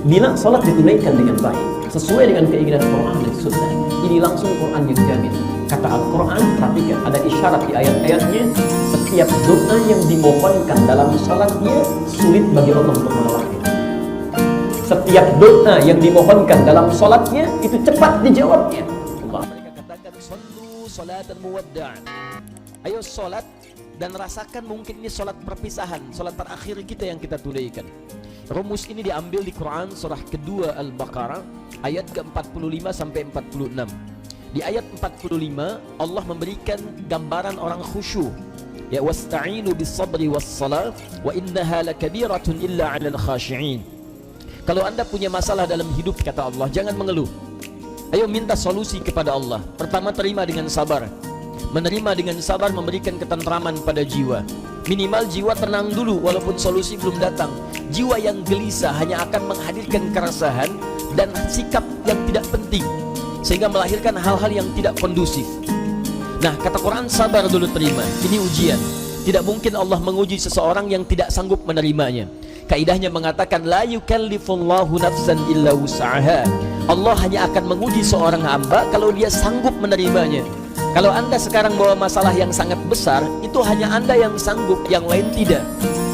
Bila salat ditunaikan dengan baik, sesuai dengan keinginan Quran dan Sunnah, ini langsung Quran yang jamin. Kata Al-Quran, perhatikan, ada isyarat di ayat-ayatnya, setiap doa yang dimohonkan dalam salatnya sulit bagi Allah untuk menolaknya. Setiap doa yang dimohonkan dalam salatnya itu cepat dijawabnya. Mereka katakan, "Shallu sholatan muwadda'an." Ayo salat dan rasakan mungkin ini salat perpisahan, salat terakhir kita yang kita tunaikan. Rumus ini diambil di Quran surah kedua Al-Baqarah ayat ke-45 sampai 46. Di ayat 45 Allah memberikan gambaran orang khusyuk. Ya wasta'inu bis-sabri was-salah wa innaha lakabiratun illa 'alal khashi'in. Kalau Anda punya masalah dalam hidup, kata Allah, jangan mengeluh. Ayo minta solusi kepada Allah. Pertama, terima dengan sabar. Menerima dengan sabar memberikan ketentraman pada jiwa. Minimal jiwa tenang dulu walaupun solusi belum datang. Jiwa yang gelisah hanya akan menghadirkan keresahan dan sikap yang tidak penting, sehingga melahirkan hal-hal yang tidak kondusif. Nah, kata Quran, sabar dulu, terima. Ini ujian. Tidak mungkin Allah menguji seseorang yang tidak sanggup menerimanya. Kaidahnya mengatakan, la yukallifullahu nafsan illa wus'aha. Allah hanya akan menguji seorang hamba kalau dia sanggup menerimanya. Kalau Anda sekarang bawa masalah yang sangat besar, itu hanya Anda yang sanggup, yang lain tidak.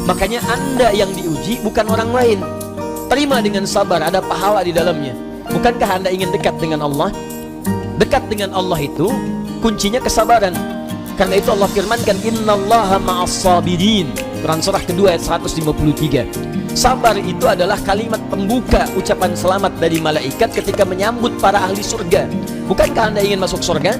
Makanya Anda yang diuji, bukan orang lain. Terima dengan sabar, ada pahala di dalamnya. Bukankah Anda ingin dekat dengan Allah? Dekat dengan Allah itu kuncinya kesabaran. Karena itu Allah firmankan, innallaha ma'as-sabirin. Quran surah kedua ayat 153. Sabar itu adalah kalimat pembuka ucapan selamat dari malaikat ketika menyambut para ahli surga. Bukankah Anda ingin masuk surga?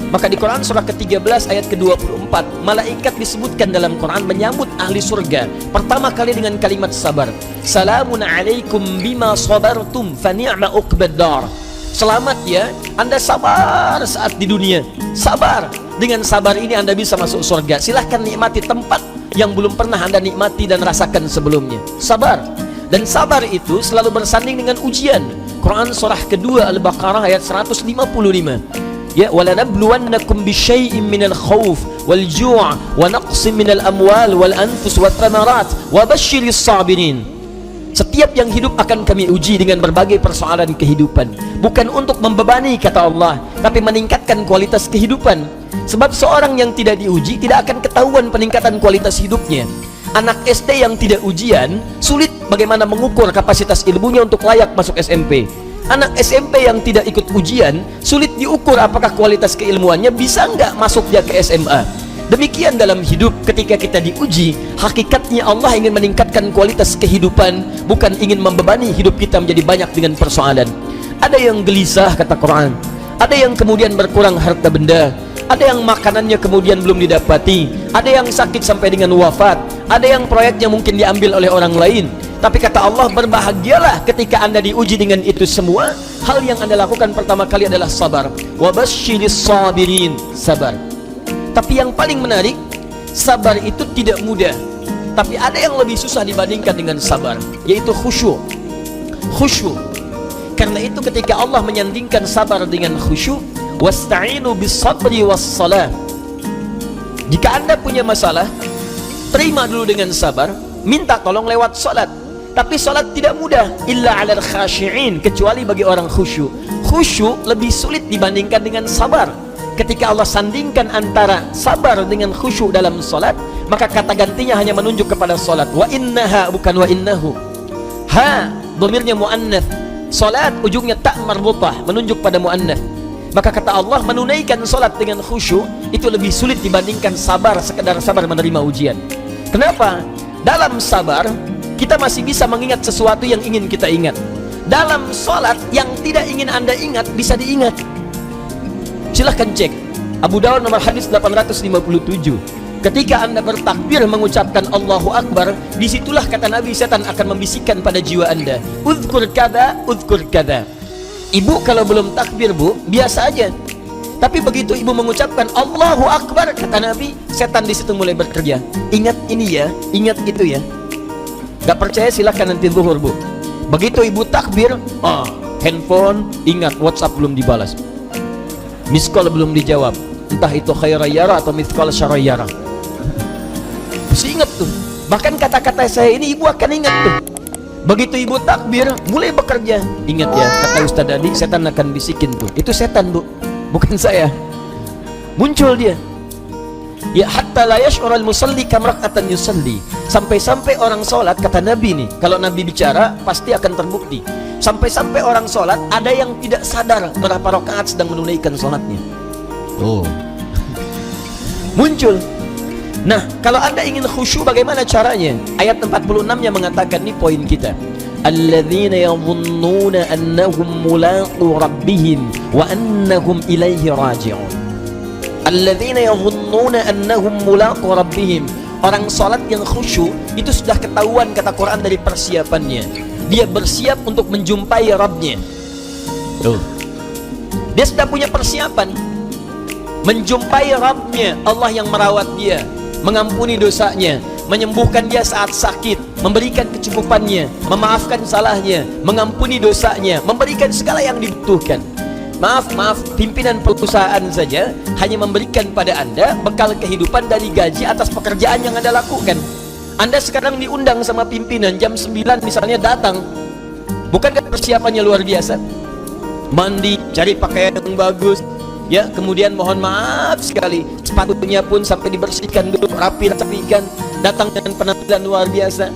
Maka di Quran surah ke-13 ayat ke-24, malaikat disebutkan dalam Quran menyambut ahli surga pertama kali dengan kalimat sabar. Salamun alaikum bima sabartum fa ni'ma uqbad dar. Selamat ya, Anda sabar saat di dunia. Sabar. Dengan sabar ini Anda bisa masuk surga. Silahkan nikmati tempat yang belum pernah Anda nikmati dan rasakan sebelumnya. Sabar. Dan sabar itu selalu bersanding dengan ujian. Quran surah kedua Al-Baqarah ayat 155. Ya, walanabluwannakum bisyai'in minal khauf wal ju' wa naqsin minal amwal wal anfus wat thamarat wa basyiris sabirin. Setiap yang hidup akan kami uji dengan berbagai persoalan kehidupan, bukan untuk membebani, kata Allah, tapi meningkatkan kualitas kehidupan. Sebab seorang yang tidak diuji tidak akan ketahuan peningkatan kualitas hidupnya. Anak SD yang tidak ujian sulit bagaimana mengukur kapasitas ilmunya untuk layak masuk SMP. Anak SMP yang tidak ikut ujian sulit diukur apakah kualitas keilmuannya bisa nggak masuk dia ke SMA. Demikian dalam hidup, ketika kita diuji, hakikatnya Allah ingin meningkatkan kualitas kehidupan, bukan ingin membebani hidup kita menjadi banyak dengan persoalan. Ada yang gelisah, kata Quran. Ada yang kemudian berkurang harta benda. Ada yang makanannya kemudian belum didapati. Ada yang sakit sampai dengan wafat. Ada yang proyeknya mungkin diambil oleh orang lain. Tapi kata Allah, berbahagialah ketika Anda diuji dengan itu semua. Hal yang Anda lakukan pertama kali adalah sabar. Wa basyiris sabirin, sabar. Tapi yang paling menarik, sabar itu tidak mudah. Tapi ada yang lebih susah dibandingkan dengan sabar, yaitu khusyuk. Khusyuk. Karena itu ketika Allah menyandingkan sabar dengan khusyuk, wasta'inu bis-sabri was-salah. Jika Anda punya masalah, terima dulu dengan sabar, minta tolong lewat salat. Tapi salat tidak mudah, illa 'alal khashi'in, kecuali bagi orang khusyuk. Khusyuk lebih sulit dibandingkan dengan sabar. Ketika Allah sandingkan antara sabar dengan khusyuk dalam salat, maka kata gantinya hanya menunjuk kepada salat. Wa innaha, bukan wa innahu. Ha, dhamirnya muannats. Salat ujungnya ta marbutah, menunjuk pada muannats. Maka kata Allah, menunaikan salat dengan khusyuk itu lebih sulit dibandingkan sabar, sekedar sabar menerima ujian. Kenapa? Dalam sabar kita masih bisa mengingat sesuatu yang ingin kita ingat. Dalam salat yang tidak ingin Anda ingat bisa diingat. Silahkan cek Abu Dawud nomor hadis 857. Ketika Anda bertakbir mengucapkan Allahu Akbar, disitulah kata Nabi, setan akan membisikkan pada jiwa Anda, uzkur kada, uzkur kada. Ibu kalau belum takbir, Bu, biasa aja. Tapi begitu ibu mengucapkan Allahu Akbar, kata Nabi, setan di situ mulai bekerja. Ingat ini ya, ingat itu ya. Gak percaya silahkan nanti zuhur, Bu. Begitu ibu takbir, handphone, ingat WhatsApp belum dibalas, miss call belum dijawab, entah itu khairayara atau miss call syarayara. Mesti ingat tuh. Bahkan kata-kata saya ini ibu akan ingat tuh. Begitu ibu takbir, mulai bekerja. Ingat ya, kata Ustaz tadi, setan akan bisikin tuh. Itu setan, Bu, bukan saya. Muncul dia. Ya, hatta la yash'ural musalli kam rak'atan yusalli. Sampai-sampai orang sholat, kata Nabi nih, kalau Nabi bicara pasti akan terbukti. Sampai-sampai orang sholat ada yang tidak sadar berapa rakaat sedang menunaikan sholatnya. Oh, muncul. Nah, kalau Anda ingin khusyuk bagaimana caranya? Ayat 46 yang mengatakan, ini poin kita. Alladzina yadhunnuna annahum mulaqu rabbihim wa annahum ilaihi raji'un. Alladzina yadhunnuna annahum mulaqu rabbihim. Orang salat yang khusyuk itu sudah ketahuan, kata Quran, dari persiapannya. Dia bersiap untuk menjumpai Rabbnya. Tuh. Dia sudah punya persiapan menjumpai Rabbnya, Allah yang merawat dia, mengampuni dosanya, menyembuhkan dia saat sakit, memberikan kecukupannya, memaafkan salahnya, mengampuni dosanya, memberikan segala yang dibutuhkan. Maaf, pimpinan perusahaan saja hanya memberikan pada Anda bekal kehidupan dari gaji atas pekerjaan yang Anda lakukan. Anda sekarang diundang sama pimpinan jam 9 misalnya datang. Bukankah persiapannya luar biasa? Mandi, cari pakaian yang bagus, ya, kemudian mohon maaf sekali, sepatunya pun sampai dibersihkan dulu, rapikan, datang dengan penampilan luar biasa.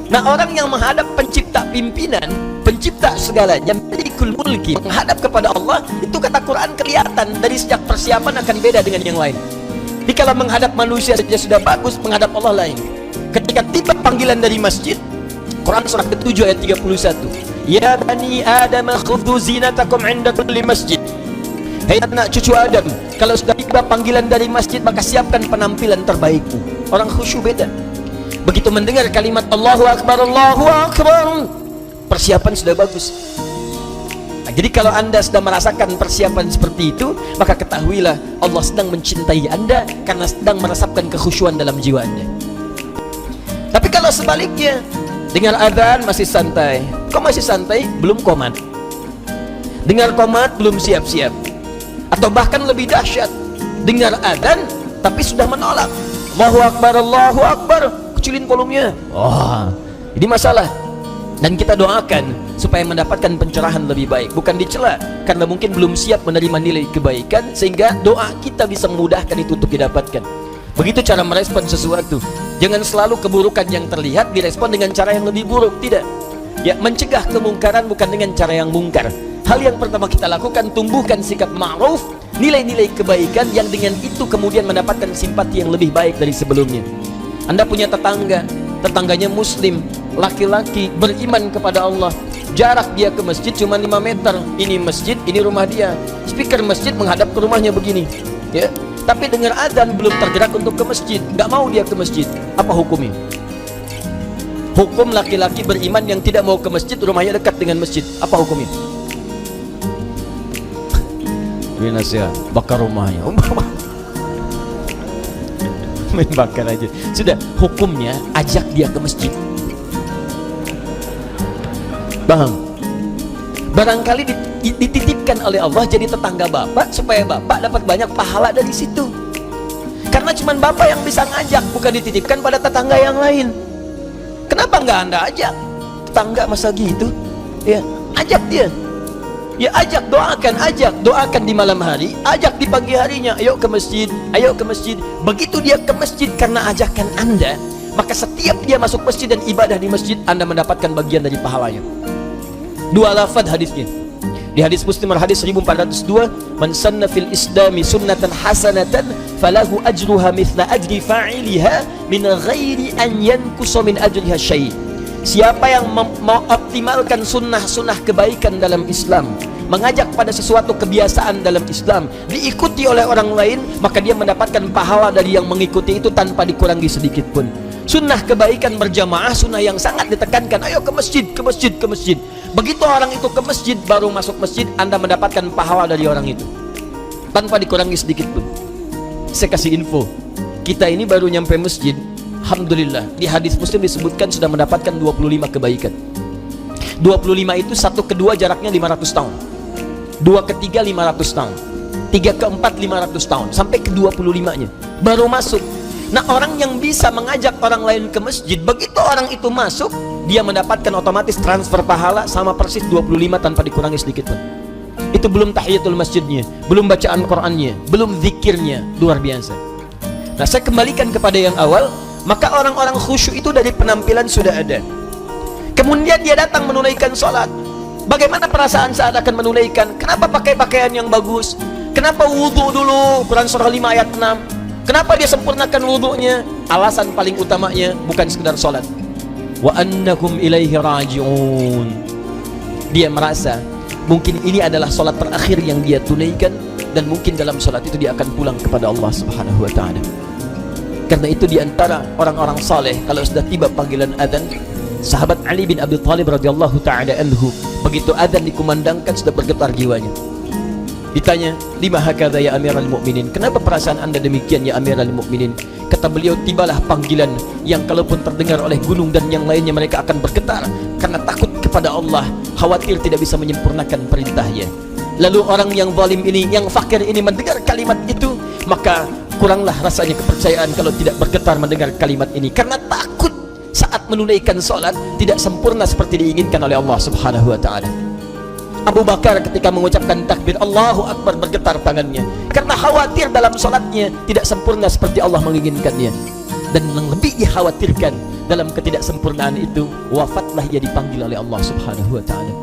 Nah, orang yang menghadap pencipta pimpinan, pencipta segalanya, Malikul Mulki, menghadap kepada Allah, itu kata Quran kelihatan dari sejak persiapan akan beda dengan yang lain. Jadi kalau menghadap manusia saja sudah bagus, menghadap Allah lain. Ketika tiba panggilan dari masjid, Quran surah ke-7 ayat 31, ya bani Adam khudhu zinatakum 'inda kulli masjid. Hei anak cucu Adam, kalau sudah tiba panggilan dari masjid, maka siapkan penampilan terbaikmu. Orang khusyuk beda. Begitu mendengar kalimat Allahu Akbar, persiapan sudah bagus. Nah, jadi kalau Anda sudah merasakan persiapan seperti itu, maka ketahuilah Allah sedang mencintai Anda karena sedang merasakan kekhusyuan dalam jiwa Anda. Tapi kalau sebaliknya, dengar adzan masih santai. Kok masih santai? Belum qomat. Dengar qomat belum siap-siap. Atau bahkan lebih dahsyat, dengar adzan tapi sudah menolak. Allahu Akbar, Allahu Akbar, kecilin volumenya. Oh, ini masalah. Dan kita doakan supaya mendapatkan pencerahan lebih baik, bukan dicela karena mungkin belum siap menerima nilai kebaikan, sehingga doa kita bisa memudahkan itu untuk didapatkan. Begitu cara merespon sesuatu. Jangan selalu keburukan yang terlihat direspon dengan cara yang lebih buruk, tidak. Ya, mencegah kemungkaran bukan dengan cara yang mungkar. Hal yang pertama kita lakukan, tumbuhkan sikap ma'ruf, nilai-nilai kebaikan yang dengan itu kemudian mendapatkan simpati yang lebih baik dari sebelumnya. Anda punya tetangga, tetangganya muslim, laki-laki, beriman kepada Allah. Jarak dia ke masjid cuma 5 meter. Ini masjid, ini rumah dia. Speaker masjid menghadap ke rumahnya begini, ya. Tapi dengar adzan belum tergerak untuk ke masjid, nggak mau dia ke masjid. Apa hukumnya? Hukum laki-laki beriman yang tidak mau ke masjid, rumahnya dekat dengan masjid, apa hukumnya? Nasihat, bakar rumahnya. Main bakar aja. Sudah, hukumnya ajak dia ke masjid. Paham? Barangkali dititipkan oleh Allah jadi tetangga bapak supaya bapak dapat banyak pahala dari situ. Karena cuma bapak yang bisa ngajak, bukan dititipkan pada tetangga yang lain. Kenapa nggak Anda ajak? Tetangga masa gitu? Ya, ajak dia. Ya, ajak, doakan di malam hari, ajak di pagi harinya, ayo ke masjid, ayo ke masjid. Begitu dia ke masjid karena ajakan Anda, maka setiap dia masuk masjid dan ibadah di masjid, Anda mendapatkan bagian dari pahalanya. 2 lafaz hadisnya. Di hadis Muslim hadis 1402, man sanna fil islami sunnatan hasanatan falahu ajruha mithla ajri fa'iliha min ghairi an yankusa min ajriha syai'. Siapa yang mengoptimalkan sunnah-sunnah kebaikan dalam Islam, mengajak pada sesuatu kebiasaan dalam Islam, diikuti oleh orang lain, maka dia mendapatkan pahala dari yang mengikuti itu tanpa dikurangi sedikit pun. Sunnah kebaikan berjamaah, sunnah yang sangat ditekankan. Ayo ke masjid, ke masjid, ke masjid. Begitu orang itu ke masjid, baru masuk masjid, Anda mendapatkan pahala dari orang itu tanpa dikurangi sedikit pun. Saya kasih info, kita ini baru nyampe masjid, alhamdulillah, di hadis Muslim disebutkan sudah mendapatkan 25 kebaikan. 25 itu 1 ke 2 jaraknya 500 tahun, 2 ke 3 500 tahun, 3 ke 4 500 tahun, sampai ke 25 nya baru masuk. Nah, orang yang bisa mengajak orang lain ke masjid, begitu orang itu masuk, dia mendapatkan otomatis transfer pahala sama persis 25 tanpa dikurangi sedikit pun. Itu belum tahiyatul masjidnya, belum bacaan Qur'annya, belum zikirnya, luar biasa. Nah, saya kembalikan kepada yang awal, maka orang-orang khusyuk itu dari penampilan sudah ada. Kemudian dia datang menunaikan sholat. Bagaimana perasaan saat akan menunaikan? Kenapa pakai pakaian yang bagus? Kenapa wudhu dulu? Quran surah 5 ayat 6. Kenapa dia sempurnakan wudhunya? Alasan paling utamanya bukan sekedar sholat. Wa annakum ilaihi raji'un. Dia merasa mungkin ini adalah sholat terakhir yang dia tunaikan, dan mungkin dalam sholat itu dia akan pulang kepada Allah Subhanahu wa ta'ala. Karena itu diantara orang-orang saleh, kalau sudah tiba panggilan adzan, sahabat Ali bin Abi Thalib radhiyallahu ta'ala anhu, begitu adzan dikumandangkan sudah bergetar jiwanya. Ditanya, lima hakadha ya amiral mu'minin, kenapa perasaan anda demikian ya amiral mu'minin? Kata beliau, tibalah panggilan yang kalaupun terdengar oleh gunung dan yang lainnya mereka akan bergetar karena takut kepada Allah, khawatir tidak bisa menyempurnakan perintahnya. Lalu orang yang zalim ini, yang fakir ini mendengar kalimat itu, maka kuranglah rasanya kepercayaan kalau tidak bergetar mendengar kalimat ini, karena takut saat menunaikan sholat tidak sempurna seperti diinginkan oleh Allah Subhanahu wa ta'ala. Abu Bakar ketika mengucapkan takbir Allahu Akbar bergetar tangannya karena khawatir dalam sholatnya tidak sempurna seperti Allah menginginkannya. Dan yang lebih dikhawatirkan dalam ketidaksempurnaan itu, wafatlah ia dipanggil oleh Allah Subhanahu wa ta'ala.